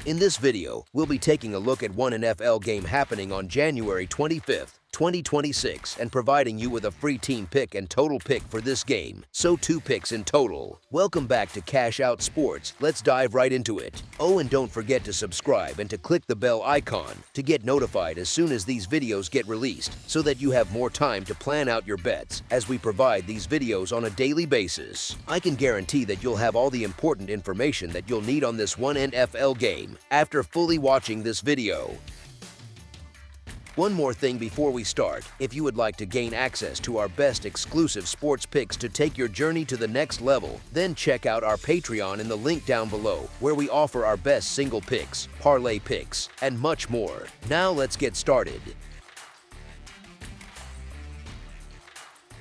In this video, we'll be taking a look at one NFL game happening on January 25th, 2026 and providing you with a free team pick and total pick for this game, so 2 picks in total. Welcome back to Cash Out Sports. Let's dive right into it. Oh, and don't forget to subscribe and to click the bell icon to get notified as soon as these videos get released so that you have more time to plan out your bets as we provide these videos on a daily basis. I can guarantee that you'll have all the important information that you'll need on this one NFL game after fully watching this video. One more thing before we start, if you would like to gain access to our best exclusive sports picks to take your journey to the next level, then check out our Patreon in the link down below, where we offer our best single picks, parlay picks, and much more. Now let's get started.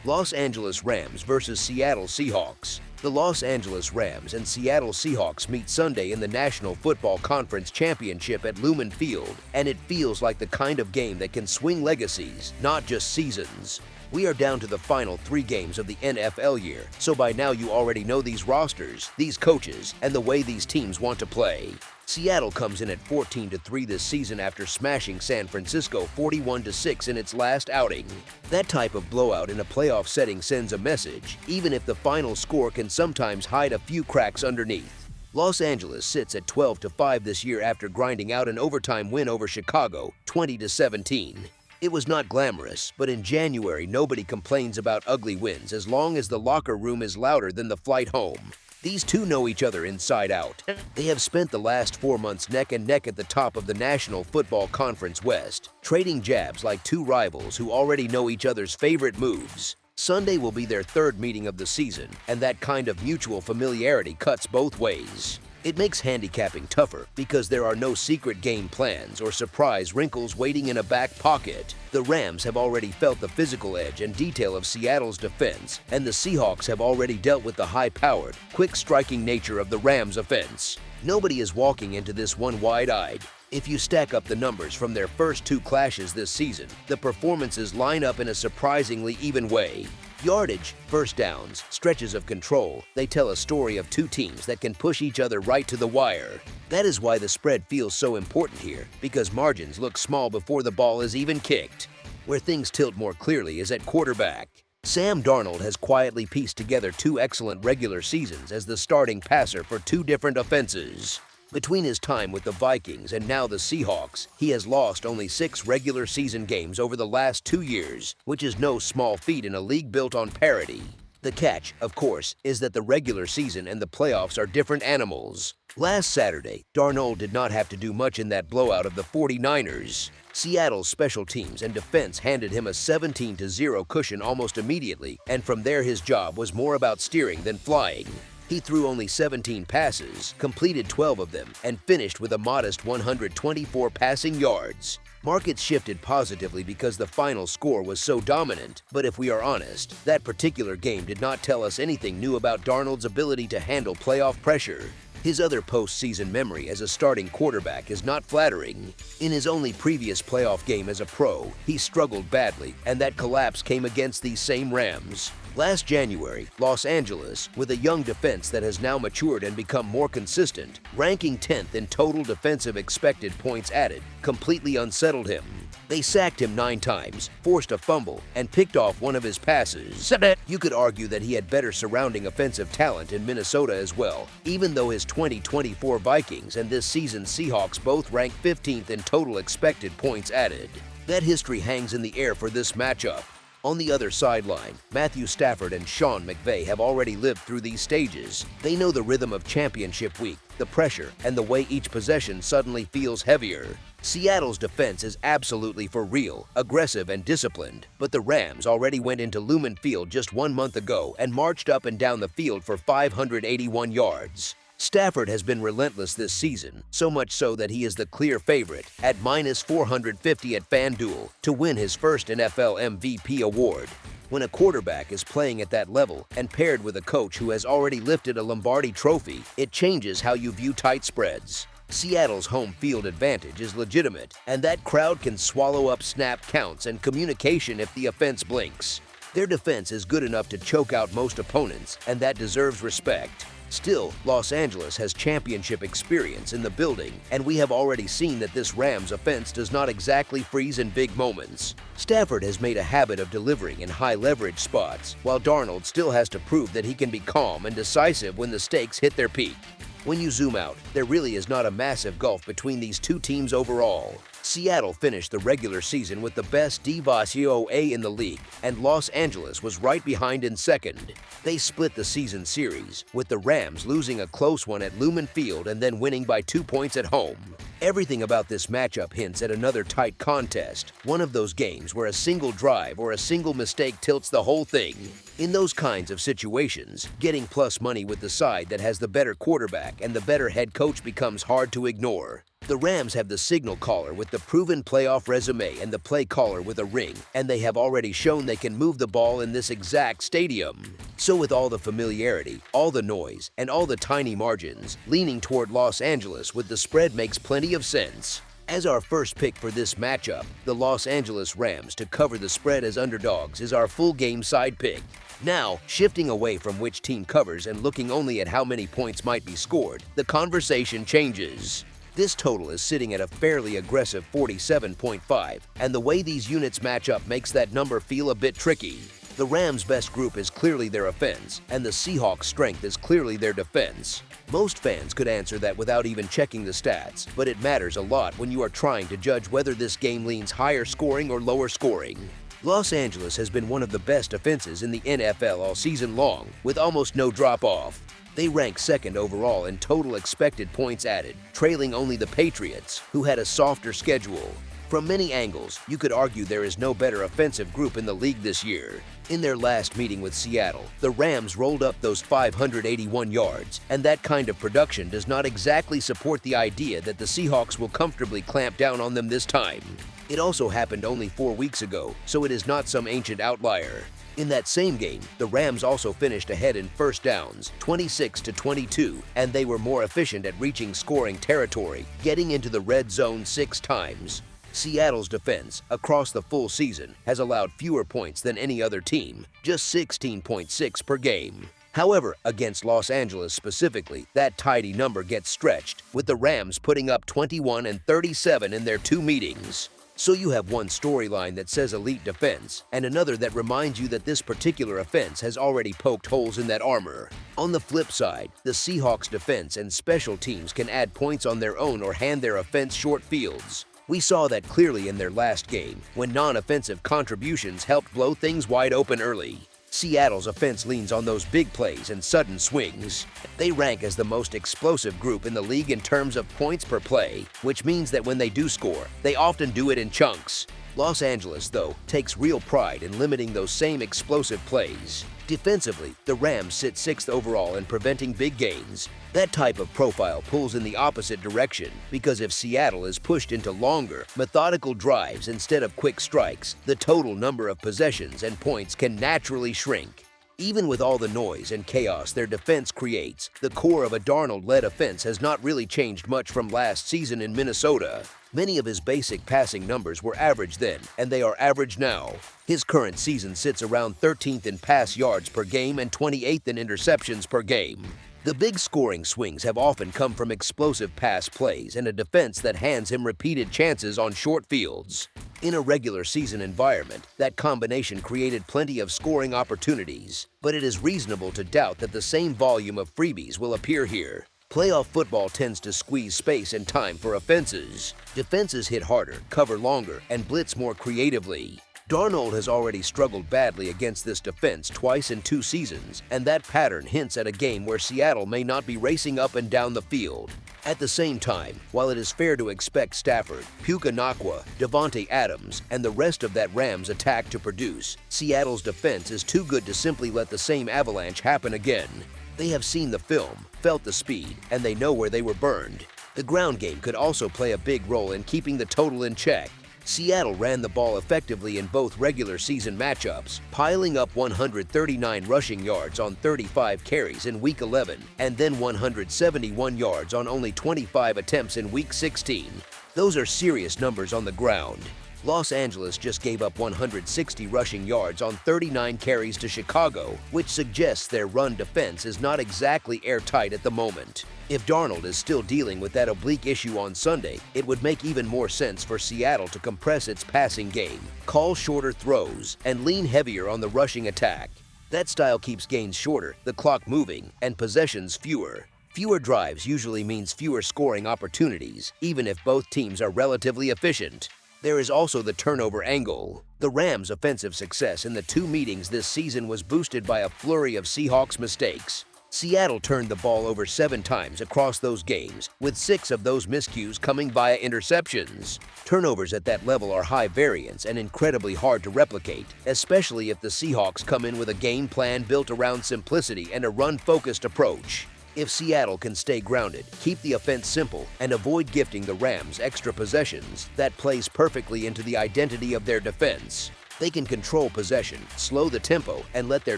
Los Angeles Rams versus Seattle Seahawks. The Los Angeles Rams and Seattle Seahawks meet Sunday in the National Football Conference Championship at Lumen Field, and it feels like the kind of game that can swing legacies, not just seasons. We are down to the final 3 games of the NFL year, so by now you already know these rosters, these coaches, and the way these teams want to play. Seattle comes in at 14-3 this season after smashing San Francisco 41-6 in its last outing. That type of blowout in a playoff setting sends a message, even if the final score can sometimes hide a few cracks underneath. Los Angeles sits at 12-5 this year after grinding out an overtime win over Chicago, 20-17. It was not glamorous, but in January nobody complains about ugly wins as long as the locker room is louder than the flight home. These two know each other inside out. They have spent the last 4 months neck and neck at the top of the National Football Conference West, trading jabs like 2 rivals who already know each other's favorite moves. Sunday will be their 3rd meeting of the season, and that kind of mutual familiarity cuts both ways. It makes handicapping tougher because there are no secret game plans or surprise wrinkles waiting in a back pocket. The Rams have already felt the physical edge and detail of Seattle's defense, and the Seahawks have already dealt with the high-powered, quick-striking nature of the Rams' offense. Nobody is walking into this one wide-eyed. If you stack up the numbers from their first 2 clashes this season, the performances line up in a surprisingly even way. Yardage, first downs, stretches of control, they tell a story of 2 teams that can push each other right to the wire. That is why the spread feels so important here, because margins look small before the ball is even kicked. Where things tilt more clearly is at quarterback. Sam Darnold has quietly pieced together 2 excellent regular seasons as the starting passer for 2 different offenses. Between his time with the Vikings and now the Seahawks, he has lost only 6 regular season games over the last 2 years, which is no small feat in a league built on parity. The catch, of course, is that the regular season and the playoffs are different animals. Last Saturday, Darnold did not have to do much in that blowout of the 49ers. Seattle's special teams and defense handed him a 17-0 cushion almost immediately, and from there his job was more about steering than flying. He threw only 17 passes, completed 12 of them, and finished with a modest 124 passing yards. Markets shifted positively because the final score was so dominant, but if we are honest, that particular game did not tell us anything new about Darnold's ability to handle playoff pressure. His other postseason memory as a starting quarterback is not flattering. In his only previous playoff game as a pro, he struggled badly, and that collapse came against these same Rams. Last January, Los Angeles, with a young defense that has now matured and become more consistent, ranking 10th in total defensive expected points added, completely unsettled him. They sacked him 9 times, forced a fumble, and picked off one of his passes. You could argue that he had better surrounding offensive talent in Minnesota as well, even though his 2024 Vikings and this season's Seahawks both rank 15th in total expected points added. That history hangs in the air for this matchup. On the other sideline, Matthew Stafford and Sean McVay have already lived through these stages. They know the rhythm of championship week, the pressure, and the way each possession suddenly feels heavier. Seattle's defense is absolutely for real, aggressive and disciplined, but the Rams already went into Lumen Field just 1 month ago and marched up and down the field for 581 yards. Stafford has been relentless this season, so much so that he is the clear favorite at -450 at FanDuel to win his first NFL MVP award. When a quarterback is playing at that level and paired with a coach who has already lifted a Lombardi trophy, it changes how you view tight spreads. Seattle's home field advantage is legitimate, and that crowd can swallow up snap counts and communication if the offense blinks. Their defense is good enough to choke out most opponents, and that deserves respect. Still, Los Angeles has championship experience in the building, and we have already seen that this Rams offense does not exactly freeze in big moments. Stafford has made a habit of delivering in high-leverage spots, while Darnold still has to prove that he can be calm and decisive when the stakes hit their peak. When you zoom out, there really is not a massive gulf between these two teams overall. Seattle finished the regular season with the best DVOA in the league, and Los Angeles was right behind in second. They split the season series, with the Rams losing a close one at Lumen Field and then winning by 2 points at home. Everything about this matchup hints at another tight contest, one of those games where a single drive or a single mistake tilts the whole thing. In those kinds of situations, getting plus money with the side that has the better quarterback and the better head coach becomes hard to ignore. The Rams have the signal caller with the proven playoff resume and the play caller with a ring, and they have already shown they can move the ball in this exact stadium. So with all the familiarity, all the noise, and all the tiny margins, leaning toward Los Angeles with the spread makes plenty of sense. As our first pick for this matchup, the Los Angeles Rams to cover the spread as underdogs is our full game side pick. Now, shifting away from which team covers and looking only at how many points might be scored, the conversation changes. This total is sitting at a fairly aggressive 47.5, and the way these units match up makes that number feel a bit tricky. The Rams' best group is clearly their offense, and the Seahawks' strength is clearly their defense. Most fans could answer that without even checking the stats, but it matters a lot when you are trying to judge whether this game leans higher scoring or lower scoring. Los Angeles has been one of the best offenses in the NFL all season long, with almost no drop-off. They rank second overall in total expected points added, trailing only the Patriots, who had a softer schedule. From many angles, you could argue there is no better offensive group in the league this year. In their last meeting with Seattle, the Rams rolled up those 581 yards, and that kind of production does not exactly support the idea that the Seahawks will comfortably clamp down on them this time. It also happened only 4 weeks ago, so it is not some ancient outlier. In that same game, the Rams also finished ahead in first downs, 26-22, and they were more efficient at reaching scoring territory, getting into the red zone 6 times. Seattle's defense, across the full season, has allowed fewer points than any other team, just 16.6 per game. However, against Los Angeles specifically, that tidy number gets stretched, with the Rams putting up 21 and 37 in their 2 meetings. So you have one storyline that says elite defense, and another that reminds you that this particular offense has already poked holes in that armor. On the flip side, the Seahawks defense and special teams can add points on their own or hand their offense short fields. We saw that clearly in their last game, when non-offensive contributions helped blow things wide open early. Seattle's offense leans on those big plays and sudden swings. They rank as the most explosive group in the league in terms of points per play, which means that when they do score, they often do it in chunks. Los Angeles, though, takes real pride in limiting those same explosive plays. Defensively, the Rams sit 6th overall in preventing big gains. That type of profile pulls in the opposite direction, because if Seattle is pushed into longer, methodical drives instead of quick strikes, the total number of possessions and points can naturally shrink. Even with all the noise and chaos their defense creates, the core of a Darnold-led offense has not really changed much from last season in Minnesota. Many of his basic passing numbers were average then, and they are average now. His current season sits around 13th in pass yards per game and 28th in interceptions per game. The big scoring swings have often come from explosive pass plays and a defense that hands him repeated chances on short fields. In a regular season environment, that combination created plenty of scoring opportunities, but it is reasonable to doubt that the same volume of freebies will appear here. Playoff football tends to squeeze space and time for offenses. Defenses hit harder, cover longer, and blitz more creatively. Darnold has already struggled badly against this defense twice in 2 seasons, and that pattern hints at a game where Seattle may not be racing up and down the field. At the same time, while it is fair to expect Stafford, Puka Nacua, Devontae Adams, and the rest of that Rams attack to produce, Seattle's defense is too good to simply let the same avalanche happen again. They have seen the film, felt the speed, and they know where they were burned. The ground game could also play a big role in keeping the total in check. Seattle ran the ball effectively in both regular season matchups, piling up 139 rushing yards on 35 carries in Week 11 and then 171 yards on only 25 attempts in Week 16. Those are serious numbers on the ground. Los Angeles just gave up 160 rushing yards on 39 carries to Chicago, which suggests their run defense is not exactly airtight at the moment. If Darnold is still dealing with that oblique issue on Sunday, it would make even more sense for Seattle to compress its passing game, call shorter throws, and lean heavier on the rushing attack. That style keeps gains shorter, the clock moving, and possessions fewer. Fewer drives usually means fewer scoring opportunities, even if both teams are relatively efficient. There is also the turnover angle. The Rams' offensive success in the two meetings this season was boosted by a flurry of Seahawks mistakes. Seattle turned the ball over 7 times across those games, with 6 of those miscues coming via interceptions. Turnovers at that level are high variance and incredibly hard to replicate, especially if the Seahawks come in with a game plan built around simplicity and a run-focused approach. If Seattle can stay grounded, keep the offense simple, and avoid gifting the Rams extra possessions, that plays perfectly into the identity of their defense. They can control possession, slow the tempo, and let their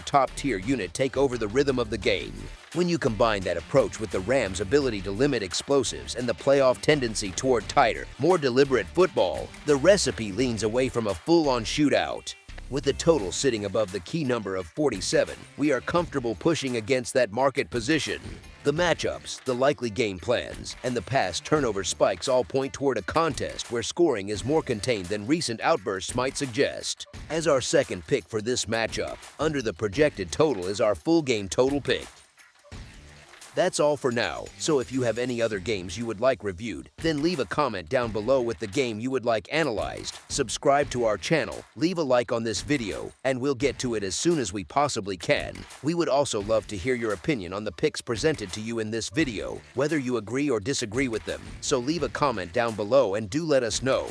top-tier unit take over the rhythm of the game. When you combine that approach with the Rams' ability to limit explosives and the playoff tendency toward tighter, more deliberate football, the recipe leans away from a full-on shootout. With the total sitting above the key number of 47, we are comfortable pushing against that market position. The matchups, the likely game plans, and the past turnover spikes all point toward a contest where scoring is more contained than recent outbursts might suggest. As our second pick for this matchup, under the projected total is our full game total pick. That's all for now, so if you have any other games you would like reviewed, then leave a comment down below with the game you would like analyzed, subscribe to our channel, leave a like on this video, and we'll get to it as soon as we possibly can. We would also love to hear your opinion on the picks presented to you in this video, whether you agree or disagree with them, so leave a comment down below and do let us know.